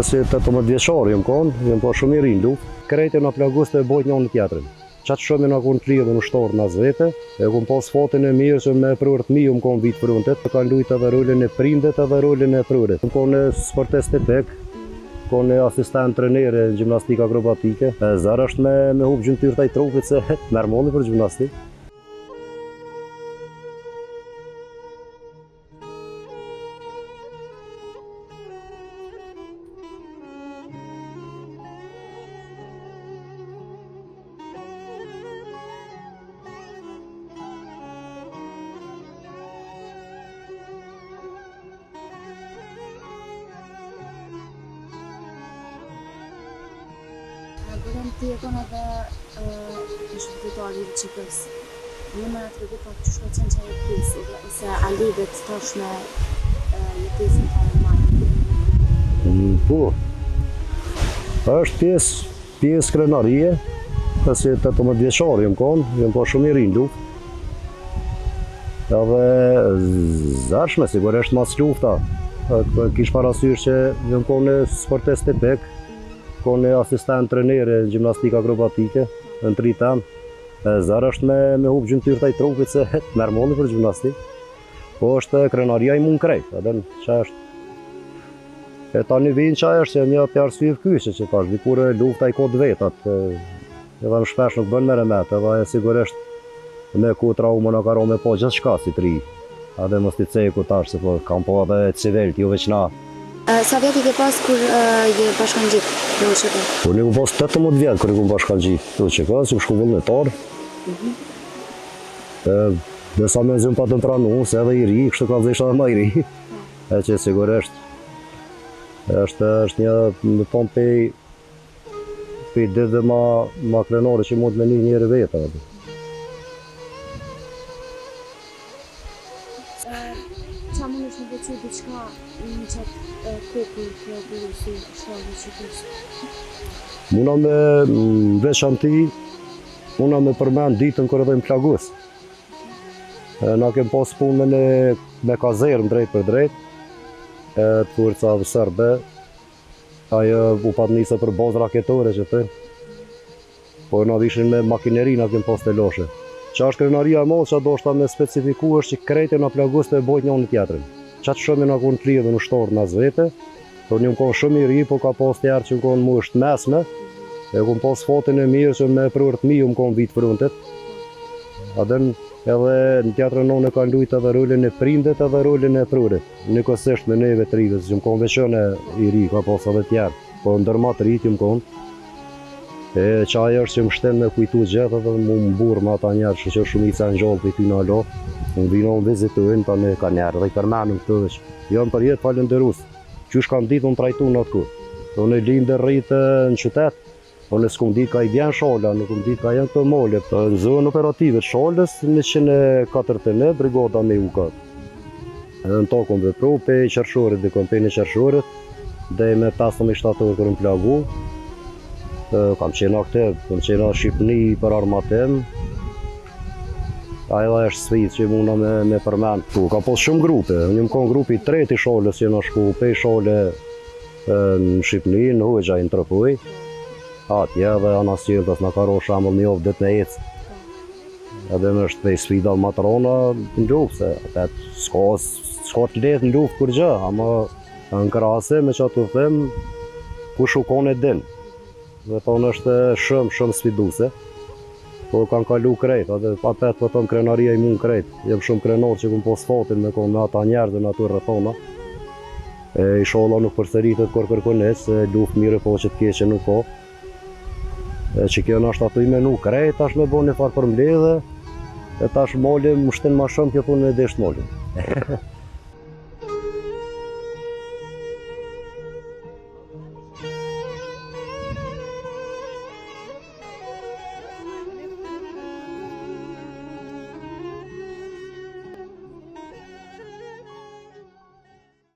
Si 18 vjeçar jam po shumë i ri në luftë. Krejtë në plagus të bojt njën në tjetërin. Qatë shumë në konë klirë dhe në shtorë në zvete, e kom pas fatin e mirë që me prurët mi më konë vitë pruntet, kanë lujtë edhe rolin e prindet edhe rolin e prurit. Më konë sportist të pek, konë asistent trenere në gjimnastik akrobatike. Zërë është me hubë gjymëtyrë taj trupit se nërmoni për gjimnastik. Bërëm ti e konë edhe në shpëtitari i qikës. Në më të regu pak që shko qenë që e pjesë, ose a lidhet tash me jetesën të armajnë? Po, është pjesë krenarie, si 18 vjeçar jam po shumë i ri në luftë. Edhe zërshme, sigurisht mas lufta. Kish parasysh që jam konë sportist të pek, konë asistent trenere në gjimnastik akrobatike, në 3 temë. Zërë është me hubë gjymëtyrë taj trupit se nërmoni për gjimnastik. Po është krenaria i mund krejt, edhe që është. E ta një vinë që është që një të arsyv kyqe që tash, dikur lufta i kod vetat. Edhe më shpesh nuk bën me remet, edhe sigurisht me ku traumën a karo me po gjithë shka si tri. Edhe mos t'i ceku tash, se po kam po edhe civelt, jo veç na. Sa vjetë i ke pas kur je bashkangjit në UÇK? Po një ku pas 18 vjetë kër i ku bashkangjit në UÇK, që më shku vullnetar. Besa me zhëm pa të më pranu, se edhe i ri, kështë ka zeshtë edhe ma i ri. E që sigurisht, është një në tonë pej dit dhe ma krenore që mund me njëri vetë. Qa mund është në vecu diqka në qatë kopull të bërë si shlagë që kështë? Muna me veçanti, muna me përmen ditën kër edhe në plagus. Na kem pas punën me kazerën drejt për drejt, të forca sërbe, ajo u pat nisë për bazë raketore që të, po na vishin me makineri na kem pas të loshe. Qa është krenaria e modë që do shta me specifiku është që krejtë në plagus të bojt njën në tjetërin. Qatë shumë në konë klirë dhe në shtorë në zvete, po një më konë shumë i ri, po ka pas tjerë që më konë më është mesme, e konë pas fatin e mirë që me prurët mi më konë vitë pruntet. Adën edhe në tjetërën në kanë lujtë edhe rolin e prindet edhe rolin e prurit. Njëkosisht me neve të rritës, që më konë veçën e i ri, ka pas edhe tjerë, po ndërma të rritë më konë. E qaj është që më shten me kujtu gjithë edhe më mburë me ata njerë që shumica në gjallë për ty në alo. Më vino më vizitojnë, ta në ka njerë dhe i përmenu këtë dhe që janë për jetë falenderus. Qysh kanë ditë më trajtu në atë kur. Unë e lindë rritë në qytet, unë s'kum ditë ka i vjen shala, nuk kum ditë ka janë këtë molle. Në zonë operative shalës 149 brigada me ukat. Edhe në to kom vepru, pe i qershorit dhe kom pe në qershorit, dhe me 15 shtator kërë më plagu. Kam qena këte, kam qena Shqipni për armatem. Ajo është sfidë që muna me përmen. Ka pas shumë grupe, një më konë grupi 3 i shalës që në shku, pe i shale në Shqipni, në Hoxha i në Trëpuj. Atje dhe anasjellës në karo shambull një ovë dit me ecë. Edhe më është pej sfida matrona në luftë, se s'ka të letë në luftë kur gjë, ama në krase me që të them, ku shukon e din. Dhe tonë është shumë sfiduse. Po kanë kalu krejt, edhe apet po tonë krenaria i mund krejt. Jem shumë krenor që kun pos fatin me konë me ata njerëzën aty rrethona. Inshallah nuk përsëritet kur kërkones, se luftë mire po që të keqe nuk ka. Që kjo në është ato i menu krejt, tash me bo një farë për mbledhe, e tash molim më shtin ma shumë kjo punë me desht molim.